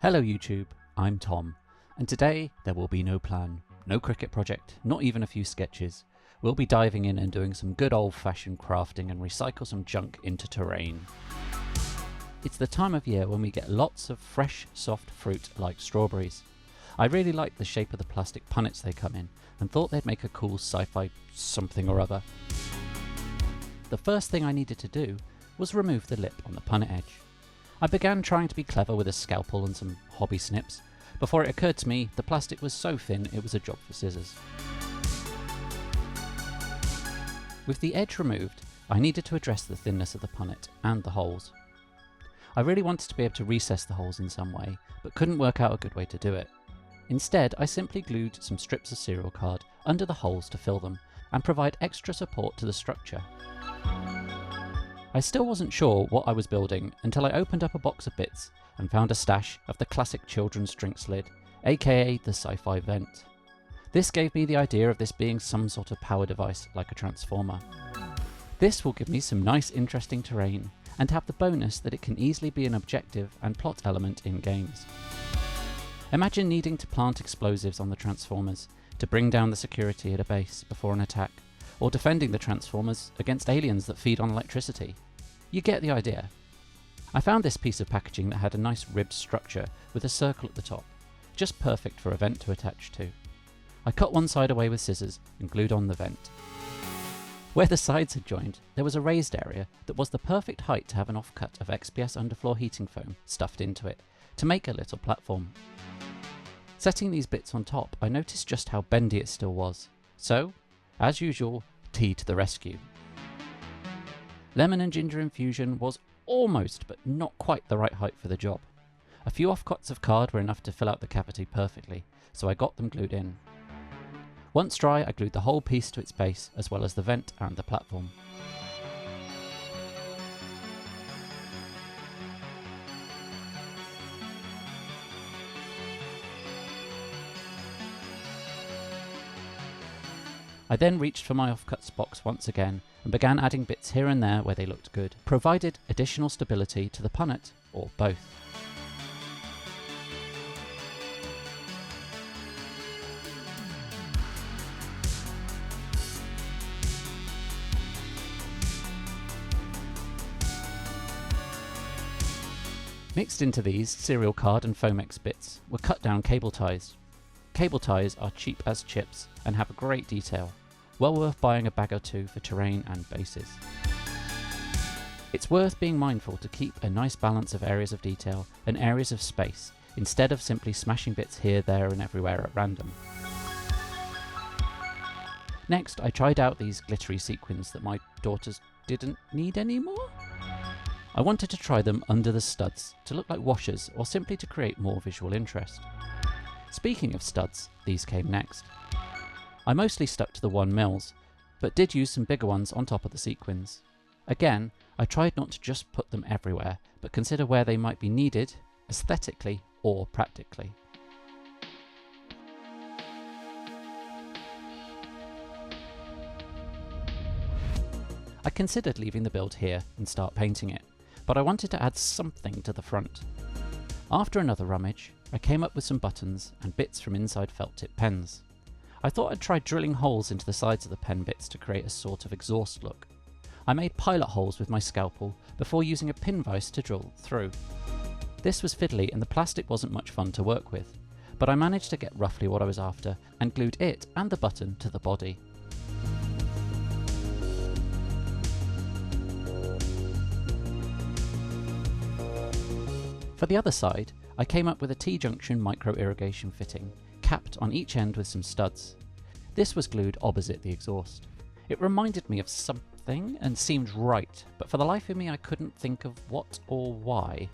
Hello YouTube, I'm Tom, and today there will be no plan, no cricket project, not even a few sketches. We'll be diving in and doing some good old-fashioned crafting and recycle some junk into terrain. It's the time of year when we get lots of fresh, soft fruit like strawberries. I really like the shape of the plastic punnets they come in, and thought they'd make a cool sci-fi something or other. The first thing I needed to do was remove the lip on the punnet edge. I began trying to be clever with a scalpel and some hobby snips, before it occurred to me the plastic was so thin it was a job for scissors. With the edge removed, I needed to address the thinness of the punnet and the holes. I really wanted to be able to recess the holes in some way, but couldn't work out a good way to do it. Instead, I simply glued some strips of serial card under the holes to fill them, and provide extra support to the structure. I still wasn't sure what I was building until I opened up a box of bits and found a stash of the classic children's drinks lid, aka the sci-fi vent. This gave me the idea of this being some sort of power device like a transformer. This will give me some nice interesting terrain and have the bonus that it can easily be an objective and plot element in games. Imagine needing to plant explosives on the transformers to bring down the security at a base before an attack, or defending the transformers against aliens that feed on electricity. You get the idea. I found this piece of packaging that had a nice ribbed structure with a circle at the top, just perfect for a vent to attach to. I cut one side away with scissors and glued on the vent. Where the sides had joined, there was a raised area that was the perfect height to have an offcut of XPS underfloor heating foam stuffed into it, to make a little platform. Setting these bits on top, I noticed just how bendy it still was, so, as usual, tea to the rescue. Lemon and ginger infusion was almost but not quite the right height for the job. A few offcuts of card were enough to fill out the cavity perfectly, so I got them glued in. Once dry, I glued the whole piece to its base, as well as the vent and the platform. I then reached for my offcuts box once again and began adding bits here and there where they looked good, provided additional stability to the punnet, or both. Mixed into these, serial card and Foamex bits were cut down cable ties. Cable ties are cheap as chips and have great detail, well worth buying a bag or two for terrain and bases. It's worth being mindful to keep a nice balance of areas of detail and areas of space, instead of simply smashing bits here, there and everywhere at random. Next, I tried out these glittery sequins that my daughters didn't need anymore. I wanted to try them under the studs to look like washers, or simply to create more visual interest. Speaking of studs, these came next. I mostly stuck to the 1mm, but did use some bigger ones on top of the sequins. Again, I tried not to just put them everywhere, but consider where they might be needed, aesthetically or practically. I considered leaving the build here and start painting it, but I wanted to add something to the front. After another rummage, I came up with some buttons and bits from inside felt tip pens. I thought I'd try drilling holes into the sides of the pen bits to create a sort of exhaust look. I made pilot holes with my scalpel before using a pin vise to drill through. This was fiddly and the plastic wasn't much fun to work with, but I managed to get roughly what I was after and glued it and the button to the body. For the other side, I came up with a T-junction micro-irrigation fitting, capped on each end with some studs. This was glued opposite the exhaust. It reminded me of something and seemed right, but for the life of me I couldn't think of what or why.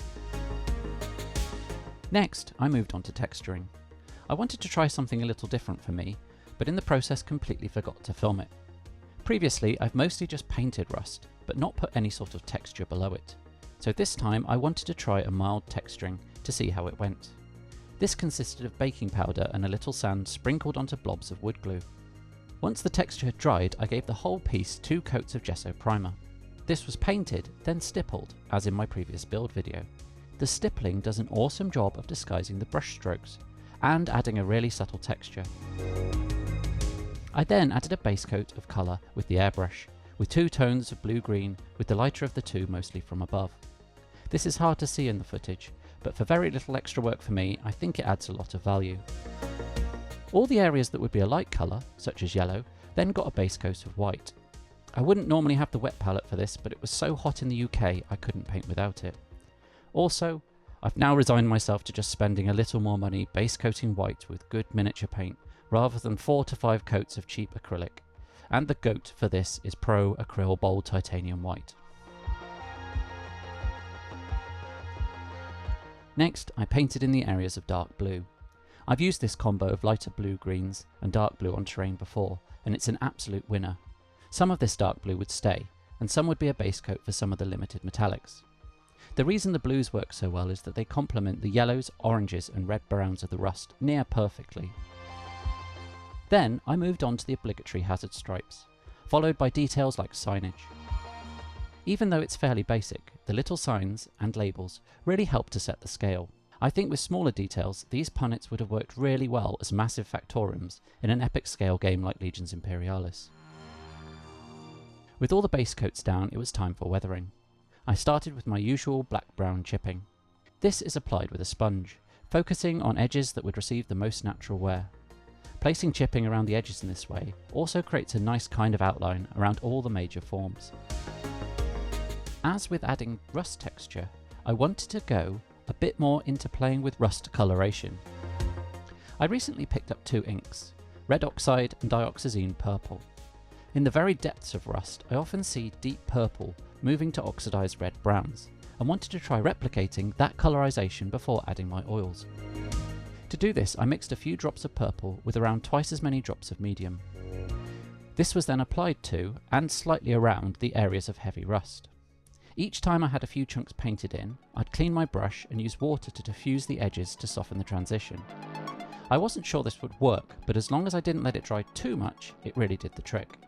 Next, I moved on to texturing. I wanted to try something a little different for me, but in the process completely forgot to film it. Previously, I've mostly just painted rust, but not put any sort of texture below it. So this time I wanted to try a mild texturing to see how it went. This consisted of baking powder and a little sand sprinkled onto blobs of wood glue. Once the texture had dried, I gave the whole piece 2 coats of gesso primer. This was painted, then stippled, as in my previous build video. the stippling does an awesome job of disguising the brush strokes and adding a really subtle texture. I then added a base coat of colour with the airbrush, with 2 tones of blue-green, with the lighter of the 2 mostly from above. This is hard to see in the footage, but for very little extra work for me, I think it adds a lot of value. All the areas that would be a light colour, such as yellow, then got a base coat of white. I wouldn't normally have the wet palette for this, but it was so hot in the UK I couldn't paint without it. Also, I've now resigned myself to just spending a little more money base coating white with good miniature paint, rather than 4 to 5 coats of cheap acrylic. And the GOAT for this is Pro Acryl Bold Titanium White. Next, I painted in the areas of dark blue. I've used this combo of lighter blue greens and dark blue on terrain before, and it's an absolute winner. Some of this dark blue would stay, and some would be a base coat for some of the limited metallics. The reason the blues work so well is that they complement the yellows, oranges and red browns of the rust near perfectly. Then I moved on to the obligatory hazard stripes, followed by details like signage. Even though it's fairly basic, the little signs and labels really help to set the scale. I think with smaller details, these punnets would have worked really well as massive factoriums in an epic scale game like Legions Imperialis. With all the base coats down, it was time for weathering. I started with my usual black-brown chipping. This is applied with a sponge, focusing on edges that would receive the most natural wear. Placing chipping around the edges in this way also creates a nice kind of outline around all the major forms. As with adding rust texture, I wanted to go a bit more into playing with rust coloration. I recently picked up 2 inks, red oxide and dioxazine purple. In the very depths of rust, I often see deep purple moving to oxidized red browns, and wanted to try replicating that colorization before adding my oils. To do this, I mixed a few drops of purple with around twice as many drops of medium. This was then applied to, and slightly around, the areas of heavy rust. Each time I had a few chunks painted in, I'd clean my brush and use water to diffuse the edges to soften the transition. I wasn't sure this would work, but as long as I didn't let it dry too much, it really did the trick.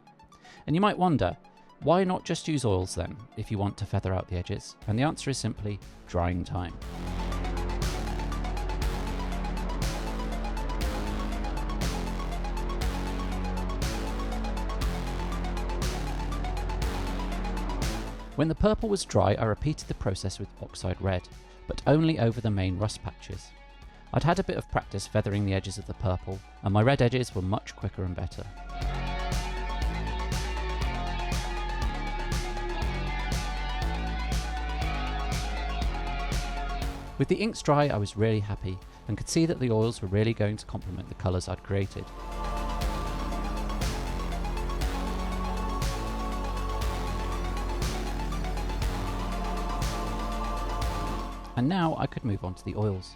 And you might wonder, why not just use oils then, if you want to feather out the edges? And the answer is simply drying time. When the purple was dry, I repeated the process with oxide red, but only over the main rust patches. I'd had a bit of practice feathering the edges of the purple, and my red edges were much quicker and better. With the inks dry, I was really happy, and could see that the oils were really going to complement the colours I'd created. And now I could move on to the oils.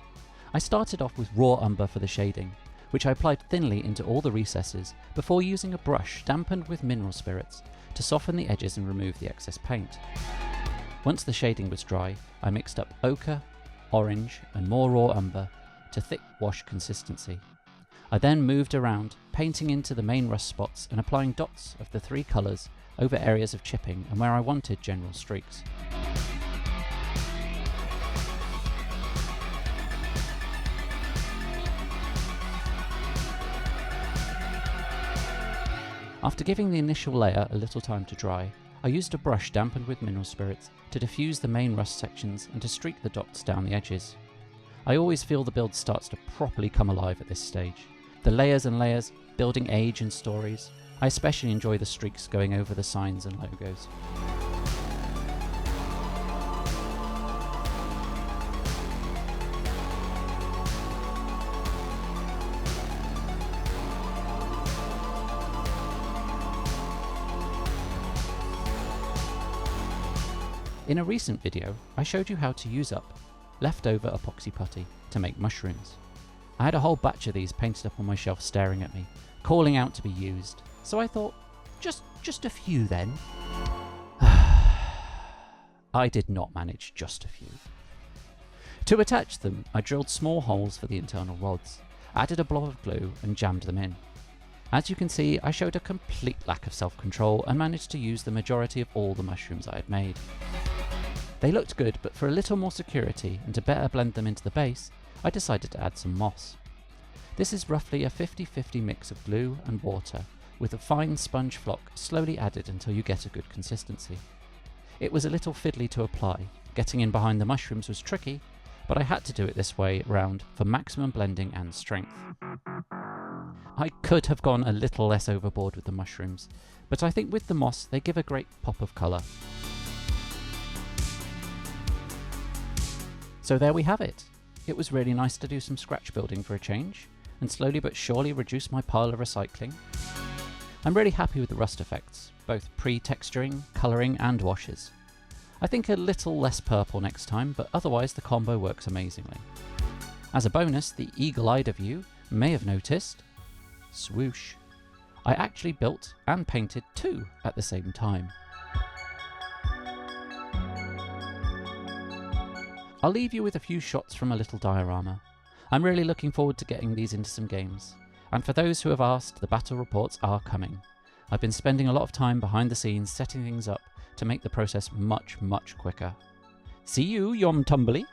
I started off with raw umber for the shading, which I applied thinly into all the recesses before using a brush dampened with mineral spirits to soften the edges and remove the excess paint. Once the shading was dry, I mixed up ochre, orange and more raw umber to thick wash consistency. I then moved around, painting into the main rust spots and applying dots of the 3 colours over areas of chipping and where I wanted general streaks. After giving the initial layer a little time to dry, I used a brush dampened with mineral spirits to diffuse the main rust sections and to streak the dots down the edges. I always feel the build starts to properly come alive at this stage. The layers and layers, building age and stories. I especially enjoy the streaks going over the signs and logos. In a recent video, I showed you how to use up leftover epoxy putty to make mushrooms. I had a whole batch of these painted up on my shelf staring at me, calling out to be used, so I thought, just a few then. I did not manage just a few. To attach them, I drilled small holes for the internal rods, added a blob of glue and jammed them in. As you can see, I showed a complete lack of self-control and managed to use the majority of all the mushrooms I had made. They looked good, but for a little more security and to better blend them into the base, I decided to add some moss. This is roughly a 50-50 mix of glue and water, with a fine sponge flock slowly added until you get a good consistency. It was a little fiddly to apply, getting in behind the mushrooms was tricky, but I had to do it this way round for maximum blending and strength. I could have gone a little less overboard with the mushrooms, but I think with the moss they give a great pop of colour. So there we have it. It was really nice to do some scratch building for a change, and slowly but surely reduce my pile of recycling. I'm really happy with the rust effects, both pre-texturing, colouring and washes. I think a little less purple next time, but otherwise the combo works amazingly. As a bonus, the eagle-eyed of you may have noticed, swoosh, I actually built and painted 2 at the same time. I'll leave you with a few shots from a little diorama. I'm really looking forward to getting these into some games. And for those who have asked, the battle reports are coming. I've been spending a lot of time behind the scenes setting things up to make the process much, much quicker. See you, Yom Tumbly!